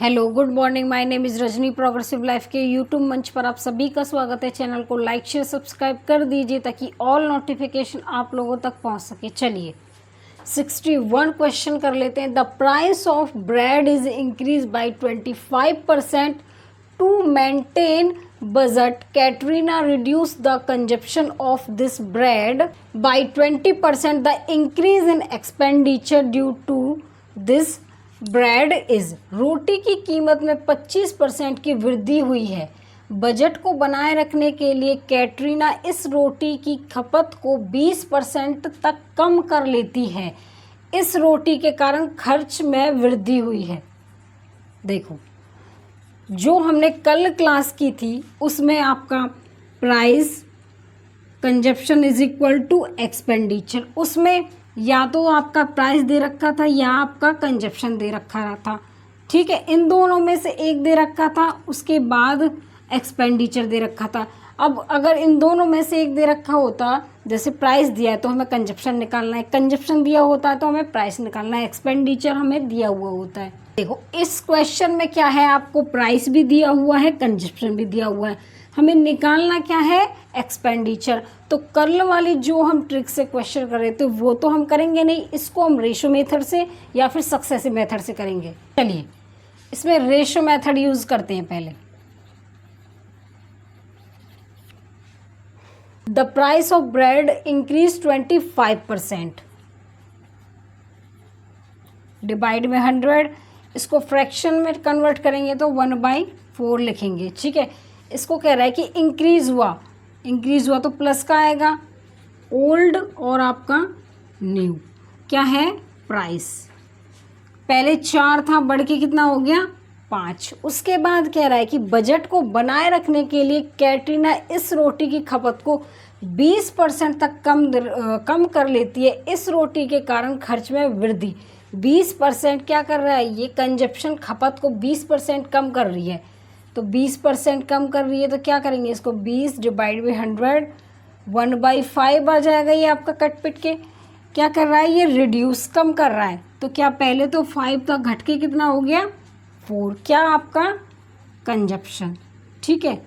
Hello good morning, my name is Rajni. Progressive life के YouTube मंच पर आप सभी का स्वागत है। चैनल को लाइक शेयर सब्सक्राइब कर दीजिए ताकि ऑल नोटिफिकेशन आप लोगों तक पहुंच सके। चलिए 61 क्वेश्चन कर लेते हैं। The price of bread is increase by 25% to maintain budget. Katrina reduce the consumption of this bread by 20%। The increase in expenditure due to this bread is. रोटी की कीमत में 25% की वृद्धि हुई है। बजट को बनाए रखने के लिए कैटरीना इस रोटी की खपत को 20% तक कम कर लेती है। इस रोटी के कारण खर्च में वृद्धि हुई है। देखो, जो हमने कल क्लास की थी उसमें आपका price consumption is equal to expenditure, उसमें या तो आपका प्राइस दे रखा था या आपका कंजप्शन दे रखा था। ठीक है, इन दोनों में से एक दे रखा था, उसके बाद एक्सपेंडिचर दे रखा था। अब अगर इन दोनों में से एक दे रखा होता, जैसे प्राइस दिया है तो हमें कंजप्शन निकालना है, कंजप्शन दिया होता है तो हमें प्राइस निकालना है, एक्सपेंडिचर हमें दिया हुआ होता है। देखो इस क्वेश्चन में क्या है, आपको प्राइस भी दिया हुआ है, कंजप्शन भी दिया हुआ है, हमें निकालना क्या है, एक्सपेंडिचर। तो कल वाली जो हम ट्रिक से क्वेश्चन कर रहे थे वो तो हम करेंगे नहीं, इसको हम रेशो मेथड से या फिर सक्सेसिव मेथड से करेंगे। चलिए इसमें रेशो मेथड यूज करते हैं। पहले the price of bread increase 25%, divide में 100, इसको फ्रैक्शन में कन्वर्ट करेंगे तो 1/4 लिखेंगे। ठीक है, इसको कह रहा है कि इंक्रीज हुआ तो प्लस का आएगा, ओल्ड और आपका न्यू क्या है, प्राइस। पहले 4 था, बढ़ के कितना हो गया, 5। उसके बाद कह रहा है कि बजट को बनाए रखने के लिए कैटरीना इस रोटी की खपत को 20% तक कम कर लेती है। इस रोटी के कारण खर्च में वृद्धि। 20% क्या कर रहा है, ये कंजप्शन खपत को 20% कम कर रही है। तो 20% कम कर रही है तो क्या करेंगे, इसको 20 डिवाइड बाई 100, 1/5 आ जाएगा। ये आपका कट पिट के क्या कर रहा है, ये रिड्यूस कम कर रहा है। तो क्या पहले तो 5 था, घट के कितना हो गया, 4, क्या आपका कंजप्शन। ठीक है,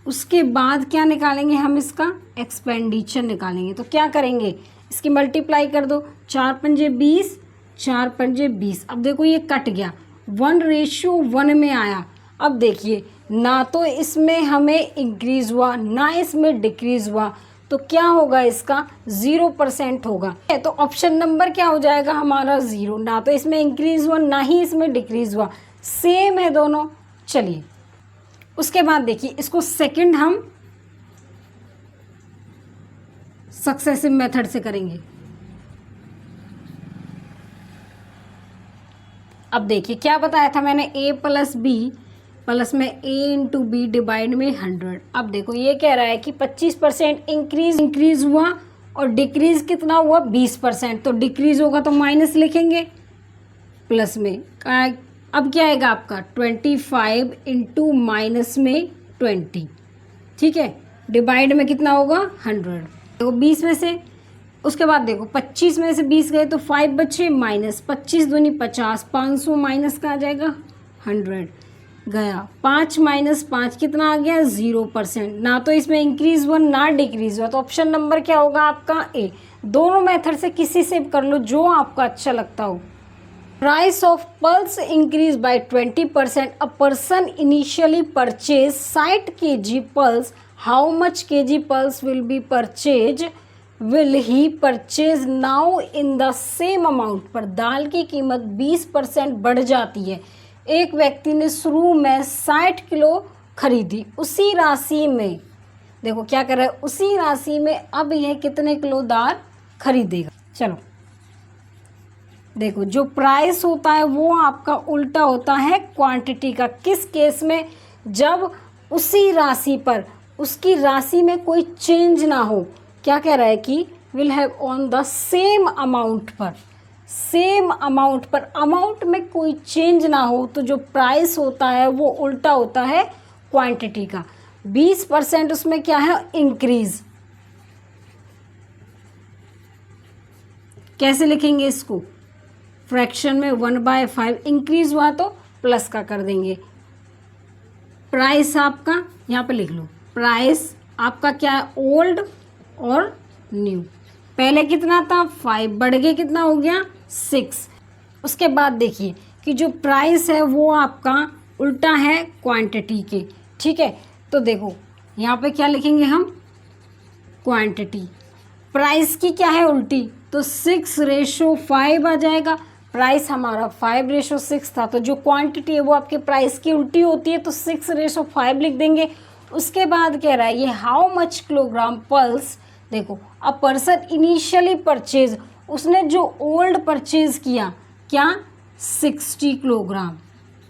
उसके बाद क्या निकालेंगे हम, इसका एक्सपेंडिचर निकालेंगे। तो क्या करेंगे, इसकी मल्टीप्लाई कर दो, 4 पंजे 20, 4 पंजे 20। अब देखो ये कट गया, 1:1 में आया। अब देखिए ना तो इसमें हमें इंक्रीज हुआ ना इसमें डिक्रीज हुआ, तो क्या होगा, इसका 0% होगा। तो ऑप्शन नंबर क्या हो जाएगा हमारा, 0। ना तो इसमें इंक्रीज हुआ ना ही इसमें डिक्रीज हुआ, सेम है दोनों। चलिए उसके बाद देखिए, इसको सेकंड हम सक्सेसिव मेथड से करेंगे। अब देखिए क्या बताया था मैंने, a + b प्लस में a इंटू बी डिवाइड में 100। अब देखो ये कह रहा है कि 25% इंक्रीज हुआ और डिक्रीज कितना हुआ, 20%। तो डिक्रीज होगा तो माइनस लिखेंगे, प्लस में अब क्या आएगा आपका 25 इंटू माइनस में 20। ठीक है, डिवाइड में कितना होगा, 100। तो 20 में से, उसके बाद देखो 25 में से 20 गए तो 5 बचे, माइनस 25 दूनी 50, 500 माइनस का आ जाएगा 100 गया। 5 - 5 कितना आ गया, 0%। ना तो इसमें इंक्रीज हुआ ना डिक्रीज हुआ, तो ऑप्शन नंबर क्या होगा आपका, ए। दोनों मेथड से किसी से कर लो जो आपका अच्छा लगता हो। Price of pulse increase by 20%। A person initially purchase 60 kg pulse, how much kg pulse will be purchase will he purchase now in the same amount. पर दाल की कीमत 20% बढ़ जाती है। एक व्यक्ति ने शुरू में 60 किलो खरीदी, उसी राशि में, देखो क्या कर रहा है, उसी राशि में अब यह कितने किलो दाल खरीदेगा। चलो देखो, जो प्राइस होता है वो आपका उल्टा होता है क्वांटिटी का। किस केस में, जब उसी राशि पर, उसकी राशि में कोई चेंज ना हो। क्या कह रहा है कि will have on the same amount पर, सेम अमाउंट पर, अमाउंट में कोई चेंज ना हो, तो जो प्राइस होता है वो उल्टा होता है क्वांटिटी का। 20% उसमें क्या है, इंक्रीज। कैसे लिखेंगे इसको, फ्रैक्शन में 1/5 इंक्रीज हुआ तो प्लस का कर देंगे। प्राइस आपका यहाँ पे लिख लो, प्राइस आपका क्या है, ओल्ड और न्यू। पहले कितना था 5, बढ़ के कितना हो गया 6। उसके बाद देखिए कि जो प्राइस है वो आपका उल्टा है क्वांटिटी के, ठीक है। तो देखो यहाँ पे क्या लिखेंगे हम, क्वांटिटी। प्राइस की क्या है उल्टी, तो 6:5 आ जाएगा। प्राइस हमारा 5:6 था, तो जो क्वांटिटी है वो आपके प्राइस की उल्टी होती है, तो 6:5 लिख देंगे। उसके बाद कह रहा है ये हाउ मच किलोग्राम पल्स, देखो अ पर्सन इनिशियली परचेज, उसने जो ओल्ड परचेज किया क्या 60 किलोग्राम,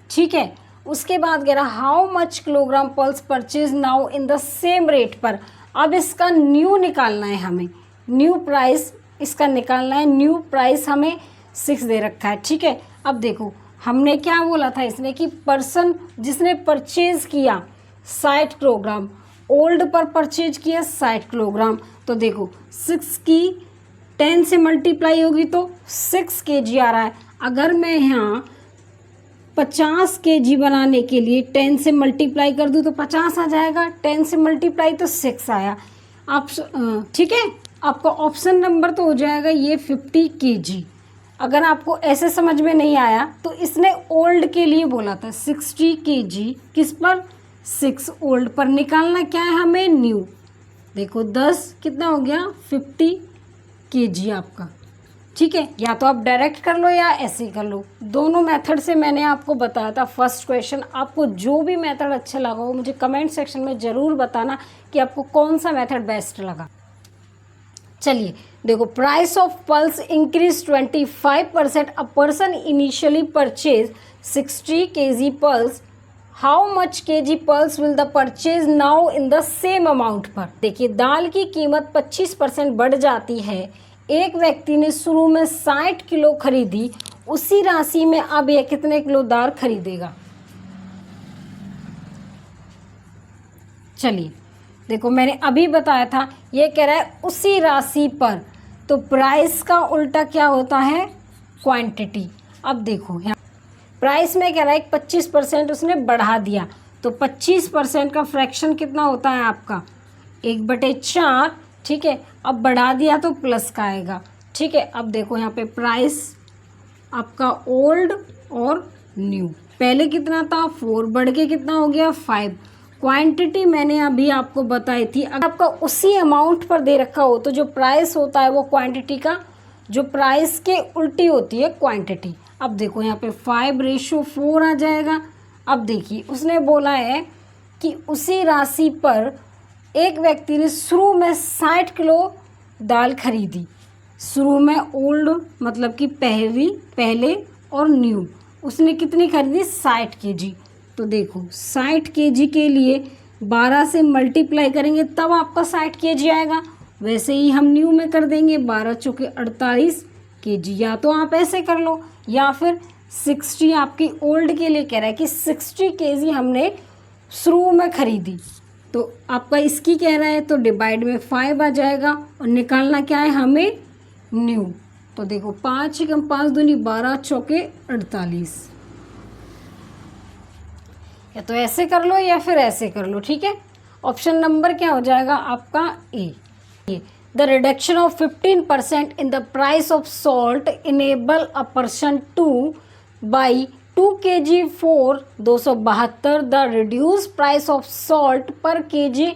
ठीक है। उसके बाद कह रहा how much kilogram pulse purchase now in the same rate पर। अब इसका न्यू निकालना है हमें, न्यू प्राइस इसका निकालना है। न्यू प्राइस हमें 6 दे रखा है, ठीक है। अब देखो हमने क्या बोला था इसने कि पर्सन जिसने परचेज किया 60 किलोग्राम, ओल्ड पर परचेज किया 60 किलोग्राम, तो देखो 6 की 10 से मल्टीप्लाई होगी तो 6 kg आ रहा है। अगर मैं यहाँ 50 kg बनाने के लिए 10 से मल्टीप्लाई कर दूँ तो 50 आ जाएगा, 10 से मल्टीप्लाई तो 6 आया। आप ठीक है, आपका ऑप्शन नंबर तो हो जाएगा ये 50 kg। अगर आपको ऐसे समझ में नहीं आया तो इसने ओल्ड के लिए बोला था 60 kg, किस पर 6 ओल्ड पर। निकालना क्या है हमें, न्यू। देखो 10 कितना हो गया 50 kg आपका, ठीक है। या तो आप डायरेक्ट कर लो या ऐसे कर लो, दोनों मेथड से मैंने आपको बताया था फर्स्ट क्वेश्चन। आपको जो भी मेथड अच्छा लगा हो मुझे कमेंट सेक्शन में ज़रूर बताना कि आपको कौन सा मेथड बेस्ट लगा। चलिए देखो, price of pulse increase 25%, a person initially purchase 60 kg pulse, how much kg pulse will the purchase now in the same amount पर। देखिए दाल की कीमत 25% बढ़ जाती है। एक व्यक्ति ने शुरू में 60 किलो खरीदी, उसी राशि में अब यह कितने किलो दाल खरीदेगा। चलिए देखो मैंने अभी बताया था, ये कह रहा है उसी राशि पर, तो प्राइस का उल्टा क्या होता है, क्वांटिटी। अब देखो यहाँ प्राइस में कह रहा है 25% उसने बढ़ा दिया, तो 25% का फ्रैक्शन कितना होता है आपका 1/4, ठीक है। अब बढ़ा दिया तो प्लस का आएगा, ठीक है। अब देखो यहाँ पे प्राइस आपका ओल्ड और न्यू, पहले कितना था 4, बढ़ के कितना हो गया 5। क्वांटिटी मैंने अभी आपको बताई थी, अगर आपका उसी अमाउंट पर दे रखा हो तो जो प्राइस होता है वो क्वांटिटी का, जो प्राइस के उल्टी होती है क्वांटिटी। अब देखो यहाँ पे 5:4 आ जाएगा। अब देखिए उसने बोला है कि उसी राशि पर एक व्यक्ति ने शुरू में 60 किलो दाल खरीदी। शुरू में ओल्ड मतलब कि पहले और न्यू, उसने कितनी खरीदी 60 kg। तो देखो 60 kg के लिए 12 से मल्टीप्लाई करेंगे तब आपका 60 kg आएगा। वैसे ही हम न्यू में कर देंगे 12 चौके 48 kg। या तो आप ऐसे कर लो या फिर 60 आपकी ओल्ड के लिए कह रहा है कि 60 kg हमने शुरू में खरीदी, तो आपका इसकी कह रहा है तो डिवाइड में 5 आ जाएगा और निकालना क्या है हमें, न्यू। तो देखो 5 × 5 दूनी 12 चौके 48। या तो ऐसे कर लो या फिर ऐसे कर लो, ठीक है। ऑप्शन नंबर क्या हो जाएगा आपका A. The reduction of 15% in the price of salt enable a person to buy 2 kg for 272। The reduce price of salt per kg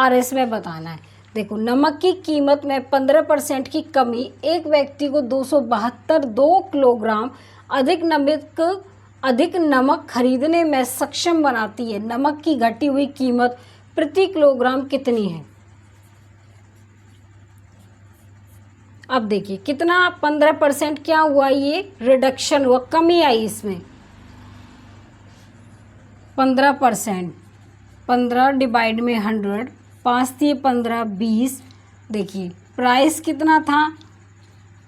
RS में बताना है। देखो नमक की कीमत में 15% की कमी एक व्यक्ति को 2 किलोग्राम अधिक नमक खरीदने में सक्षम बनाती है। नमक की घटी हुई कीमत प्रति किलोग्राम कितनी है। अब देखिए कितना 15% क्या हुआ, ये रिडक्शन हुआ, कमी आई इसमें 15%। 15 डिवाइड में 100, 5 दिए 15, 20। देखिए प्राइस कितना था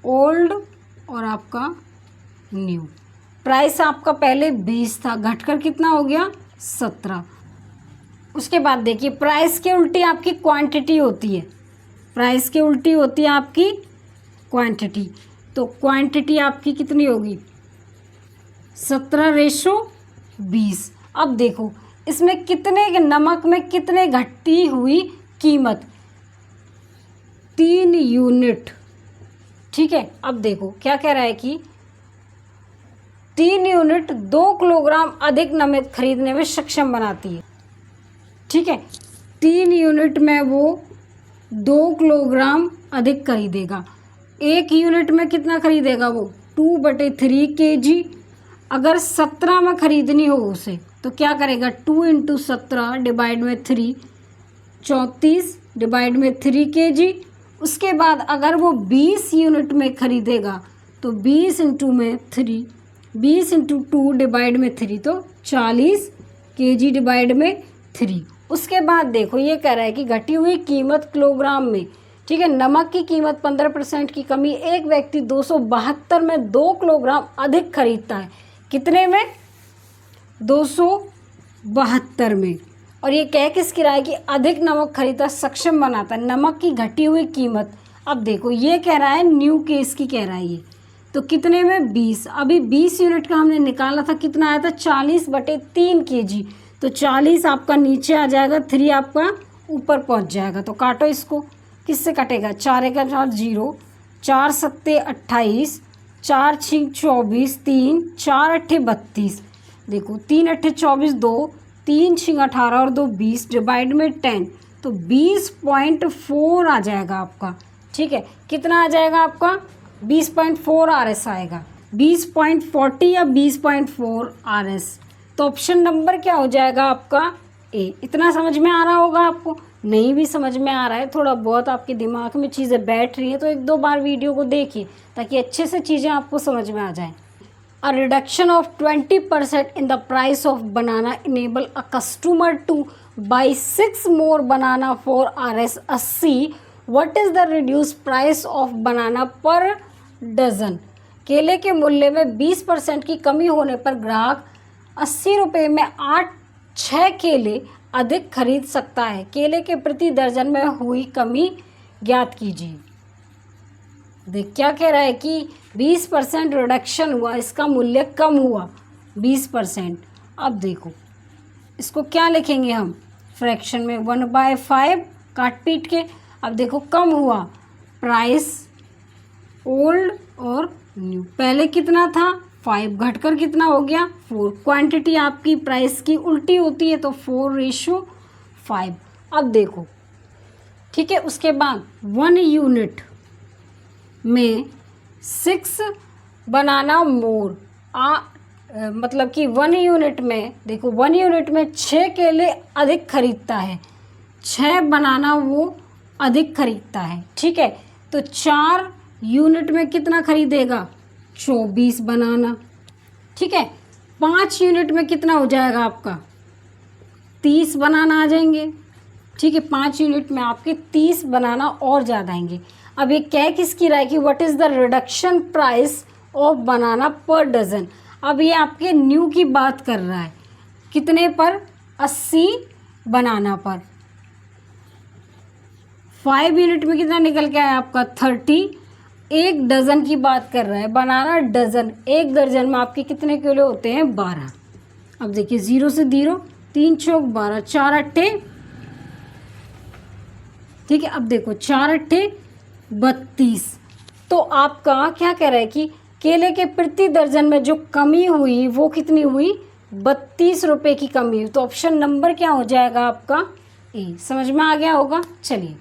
ओल्ड और आपका न्यू। प्राइस आपका पहले 20 था, घटकर कितना हो गया 17। उसके बाद देखिए प्राइस के उल्टी आपकी क्वांटिटी होती है, प्राइस के उल्टी होती है आपकी क्वांटिटी। तो क्वांटिटी आपकी कितनी होगी 17:5। 20। अब देखो इसमें कितने नमक में कितने घटती हुई कीमत, 3 यूनिट। ठीक है, अब देखो क्या कह रहा है कि 3 यूनिट 2 किलोग्राम अधिक नमक खरीदने में सक्षम बनाती है। ठीक है, 3 यूनिट में वो 2 किलोग्राम अधिक खरीदेगा। 1 यूनिट में कितना खरीदेगा वो, 2/3 kg। अगर 17 में खरीदनी हो उसे तो क्या करेगा, 2 × 17 डिवाइड में 3, 34 डिवाइड में 3 kg। उसके बाद अगर वो 20 यूनिट में खरीदेगा तो 20 × 3, 20 × 2 डिवाइड में 3 तो 40 kg डिवाइड में 3। उसके बाद देखो ये कह रहा है कि घटी हुई कीमत किलोग्राम में। ठीक है, नमक की कीमत 15% की कमी, एक व्यक्ति 272 में 2 किलोग्राम अधिक खरीदता है। कितने में, 272 में। और ये कह किसकी रहा है कि अधिक नमक खरीदना सक्षम बनाता है, नमक की घटी हुई कीमत। अब देखो ये कह रहा है न्यू केस की कह रहा है ये, तो कितने में, 20। अभी 20 यूनिट का हमने निकाला था, कितना आया था, 40/3 kg। तो 40 आपका नीचे आ जाएगा, 3 आपका ऊपर पहुंच जाएगा। तो काटो इसको, किससे कटेगा, 4 × 4 0, 4 × 7 28, 4 × 6 24, 3 4 × 8 32। देखो 3 × 8 24, 2 3 × 6 18 और 2 20 डिवाइड में 10, तो 20.4 आ जाएगा आपका। ठीक है, कितना आ जाएगा आपका, 20.4 RS आएगा, 20.40 या 20.4 RS। तो ऑप्शन नंबर क्या हो जाएगा आपका, ए। इतना समझ में आ रहा होगा आपको, नहीं भी समझ में आ रहा है, थोड़ा बहुत आपके दिमाग में चीज़ें बैठ रही हैं तो 1-2 बार वीडियो को देखिए ताकि अच्छे से चीज़ें आपको समझ में आ जाएं। A reduction of 20% in the price of banana enable a customer to buy 6 more banana for Rs 80. What is the reduced price of banana per dozen? केले के मूल्य में 20% की कमी होने पर ग्राहक 80 रुपये में 6 केले अधिक खरीद सकता है। केले के प्रति दर्जन में हुई कमी ज्ञात कीजिए। देख क्या कह रहा है कि 20% रिडक्शन हुआ, इसका मूल्य कम हुआ 20%। अब देखो इसको क्या लिखेंगे हम, फ्रैक्शन में 1/5 काट पीट के। अब देखो कम हुआ, प्राइस ओल्ड और न्यू, पहले कितना था 5, घटकर कितना हो गया 4। क्वांटिटी आपकी प्राइस की उल्टी होती है तो 4:5। अब देखो ठीक है, उसके बाद 1 यूनिट में 6 बनाना मोर मतलब कि 1 यूनिट में, देखो 1 यूनिट में 6 केले अधिक खरीदता है, 6 बनाना वो अधिक खरीदता है। ठीक है, तो 4 यूनिट में कितना खरीदेगा, 24 बनाना। ठीक है, 5 यूनिट में कितना हो जाएगा आपका, 30 बनाना आ जाएंगे। ठीक है, 5 यूनिट में आपके 30 बनाना और ज़्यादा आएंगे। अब ये कह किसकी रहा है कि what is the reduction price of banana per dozen. अब ये आपके न्यू की बात कर रहा है, कितने पर, 80 बनाना पर। 5 यूनिट में कितना निकल के आया आपका, 30। 1 डज़न की बात कर रहा है, बनाना डज़न, 1 दर्जन में आपके कितने किलो होते हैं, 12। अब देखिए 0 से 0, 3 चौक 12, 4 अट्ठे, ठीक है। अब देखो 4 अट्ठे 32। तो आपका क्या कह रहा है कि केले के प्रति दर्जन में जो कमी हुई वो कितनी हुई, 32 रुपये की कमी हुई। तो ऑप्शन नंबर क्या हो जाएगा आपका, ए। समझ में आ गया होगा, चलिए।